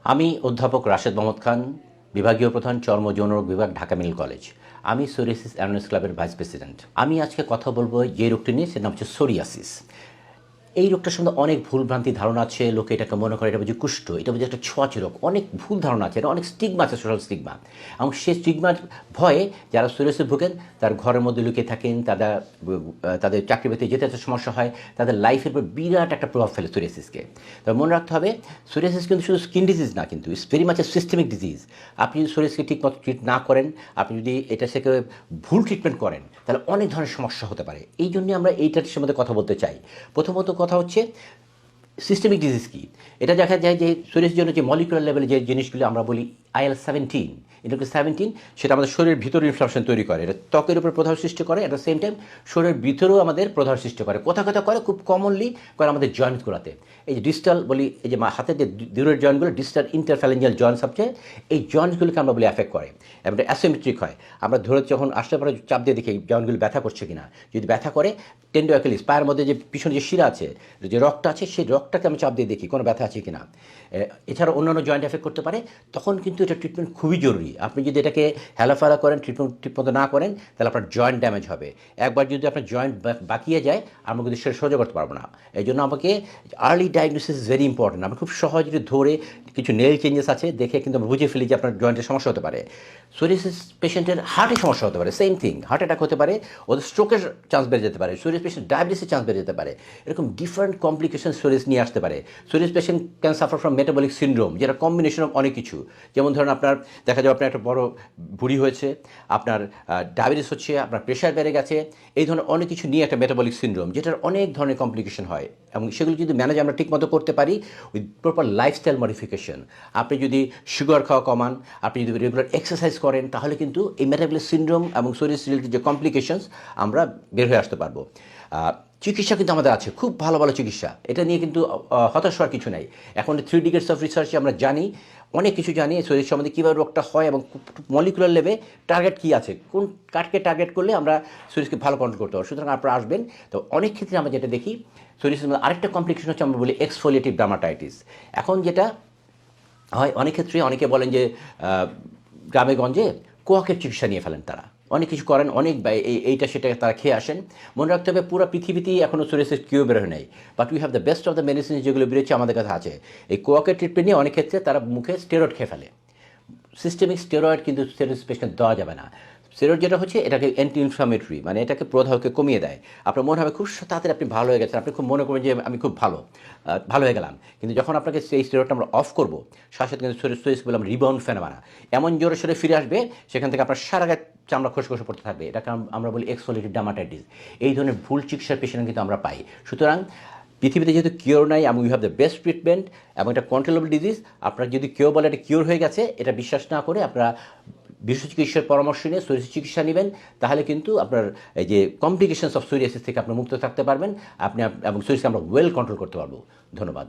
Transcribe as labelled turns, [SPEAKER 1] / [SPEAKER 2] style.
[SPEAKER 1] আমি অধ্যাপক রাশেদ মোহাম্মদ খান, বিভাগীয় প্রধান চর্ম যৌনরোগ বিভাগ, ঢাকা মেডিকেল কলেজ। আমি সোরিয়াসিস অ্যাওয়ারনেস ক্লাবের ভাইস প্রেসিডেন্ট। আমি আজকে কথা বলবো যে রোগটি নিয়ে, সেটা নাম হচ্ছে সোরিয়াসিস। এই রোগটার সম্বন্ধে অনেক ভুলভ্রান্তি ধারণা আছে। লোকে এটাকে মনে করে এটা বুঝি কুষ্ঠ, এটা বুঝি একটা ছোঁয়াচে রোগ। অনেক ভুল ধারণা আছে, এটা অনেক স্টিগমা আছে, সোশ্যাল স্টিগমা। এবং সেই স্টিগমার ভয়ে যারা সোরিয়াসিস ভোগেন তার ঘরের মধ্যে লুকিয়ে থাকেন, তাদের চাকরি বাকরিতে যেতে যেতে সমস্যা হয়, তাদের লাইফের উপর বিরাট একটা প্রভাব ফেলে সোরিয়াসিসকে। তবে মনে রাখতে হবে, সোরিয়াসিস কিন্তু শুধু স্কিন ডিজিজ না, কিন্তু it's very much A systemic disease. আপনি যদি সোরিয়াসিসকে ঠিকমতো ট্রিট না করেন, আপনি যদি এটা থেকে ভুল ট্রিটমেন্ট করেন, তাহলে অনেক ধরনের সমস্যা হতে পারে। এই জন্যই আমরা এইটার সম্বন্ধে কথা বলতে চাই। প্রথমত কথা হচ্ছে সিস্টেমিক ডিজিজ কী। এটা দেখা যায় যে সোরিয়াসিসের জন্য যে মলিকুলার লেভেলে যে জিনিসগুলো আমরা বলি IL-17, ইন্টারলিউকিন-17, সেটা আমাদের শরীরের ভিতরে ইনফ্লামেশন তৈরি করে, এটা ত্বকের উপর প্রদাহ সৃষ্টি করে, অ্যাট দ্য সেম টাইম শরীরের ভিতরেও আমাদের প্রদাহ সৃষ্টি করে। কোথা করে খুব কমনলি করে আমাদের জয়েন্টগুলোতে। এই যে ডিস্টাল বলি, এই যে হাতের যে দূরের জয়েন্টগুলো, ডিস্টাল ইন্টারফ্যালেঞ্জিয়াল জয়েন্ট সবচেয়ে, এই জয়েন্টগুলোকে আমরা বলি অ্যাফেক্ট করে এবং এটা অ্যাসিমেট্রিক হয়। আমরা ধরে যখন আসলে পরে চাপ দিয়ে দেখি এই জয়েন্টগুলো ব্যথা করছে কিনা। যদি ব্যথা করে, টেন্ডোঅ্যাকিলিস পায়ের মধ্যে যে পিছনে যে শিরা আছে, যে রক্তটা আছে, সেই রক্তটাকে আমি চাপ দিয়ে দেখি কোনো ব্যথা আছে কিনা। এছাড়া অন্যান্য জয়েন্ট এফেক্ট করতে পারে। তখন কিন্তু এটা ট্রিটমেন্ট খুবই জরুরি। আপনি যদি এটাকে হেলাফেলা করেন, ট্রিটমেন্ট ঠিকমতো না করেন, তাহলে আপনার জয়েন্ট ড্যামেজ হবে। একবার যদি আপনার জয়েন্ট বাকিয়ে যায়, আমরা কিন্তু সেটা সহ্য করতে পারবো না। এই জন্য আমাকে early diagnosis is very important. আমরা খুব সহজে ধরে কিছু নেল চেঞ্জেস আছে দেখে কিন্তু আমরা বুঝে ফেলি যে আপনার জয়েন্টের সমস্যা হতে পারে। সোরিয়াসিস পেশেন্টের হার্টের সমস্যা হতে পারে, সেম থিং, হার্ট অ্যাটাক হতে পারে, ওদের স্ট্রোকের চান্স বেড়ে যেতে পারে, সোরিয়াস পেশেন্ট ডায়াবেটিসের চান্স বেড়ে যেতে পারে। এরকম ডিফারেন্ট কমপ্লিকেশন সোরিয়াস নিয়ে আসতে পারে। Psoriasis patient can suffer from metabolic syndrome, যেটা কম্বিনেশন অফ অনেক কিছু। যেমন ধরুন, আপনার দেখা যাবে আপনার একটা বড় ভুঁড়ি হয়েছে, আপনার ডায়াবেটিস হচ্ছে, আপনার প্রেশার বেড়ে গেছে, এই ধরনের অনেক কিছু নিয়ে একটা মেটাবলিক সিন্ড্রোম, যেটার অনেক ধরনের কমপ্লিকেশন হয়। এবং সেগুলো যদি ম্যানেজ আমরা ঠিকমতো করতে পারি উইথ প্রপার লাইফস্টাইল মডিফিকেশন, আপনি যদি সুগার খাওয়া কমান, আপনি যদি রেগুলার এক্সারসাইজ করেন, তাহলে কিন্তু এই মেটাবলিক সিন্ড্রোম এবং সোরিয়াসিস রিলেটেড যে কমপ্লিকেশনস আমরা বের হয়ে আসতে পারবো। চিকিৎসা কিন্তু আমাদের আছে, খুব ভালো ভালো চিকিৎসা। এটা নিয়ে কিন্তু হতাশ হওয়ার কিছু নাই। এখন 3 ডিকেডস অফ রিসার্চে আমরা জানি, অনেক কিছু জানি শরীর সম্বন্ধে, কীভাবে রোগটা হয় এবং মলিকুলার লেভে টার্গেট কী আছে, কোন কাঠকে টার্গেট করলে আমরা শরীরকে ভালো কন্ট্রোল করতে পারবো। সুতরাং আপনারা আসবেন। তো অনেক ক্ষেত্রে আমরা যেটা দেখি, শরীরের মধ্যে আরেকটা কমপ্লিকেশন হচ্ছে আমরা বলি এক্সফোলিয়েটিভ ডার্মাটাইটিস। এখন যেটা হয়, অনেক ক্ষেত্রে অনেকে বলেন যে গ্রামে গঞ্জে কোয়াকের চিকিৎসা নিয়ে ফেলেন তারা, অনেক কিছু করেন, অনেক এইটা সেটা তারা খেয়ে আসেন। মনে রাখতে হবে, পুরো পৃথিবীতেই এখনও সোরিয়াসিস কিউ বের হয় নাই, but we have the best of the medicine যেগুলো বেরোচ্ছে আমাদের কাছে আছে। এই কোয়াকের ট্রিটমেন্ট নিয়ে অনেক ক্ষেত্রে তারা মুখে স্টেরয়েড খেয়ে ফেলে। সিস্টেমিক স্টেরয়েড কিন্তু সোরিয়াসিস পেশেন্ট দেওয়া যাবে না। স্টেরয়েড যেটা হচ্ছে, এটাকে অ্যান্টি ইনফ্লামেটরি, মানে এটাকে প্রদাহকে কমিয়ে দেয়। আপনার মনে হবে খুব তাড়াতাড়ি আপনি ভালো হয়ে গেছেন, আপনি খুব মনে করবেন যে আমি খুব ভালো হয়ে গেলাম। কিন্তু যখন আপনাকে সেই স্টেরয়েডটা আমরা অফ করবো, সাথে সাথে কিন্তু সোরিয়াসিস বলে আমরা রিবাউন্ড ফেনোমেনা এমন জোরে সোরে ফিরে আসবে, সেখান থেকে আপনার সারা গায়ে চামড়া খসখসে পড়তে থাকবে। এটাকে আমরা বলি এক্সফোলিয়েটিভ ডার্মাটাইটিস। এই ধরনের ভুল চিকিৎসার পেশেন্ট কিন্তু আমরা পাই। সুতরাং পৃথিবীতে যেহেতু কিওর নাই এবং you have the best treatment এবং এটা কন্ট্রোলেবল ডিজিজ, আপনারা যদি কেউ বলে এটা কিওর হয়ে গেছে, এটা বিশ্বাস না করে আপনারা বিশেষ চিকিৎসার পরামর্শ নিয়ে সোরিয়াসিস চিকিৎসা নেবেন। তাহলে কিন্তু আপনার এই যে কমপ্লিকেশনস অফ সোরিয়াসিস থেকে আপনার মুক্ত থাকতে পারবেন, আপনি এবং সোরিয়াসিসকে আমরা ওয়েল কন্ট্রোল করতে পারবো। ধন্যবাদ।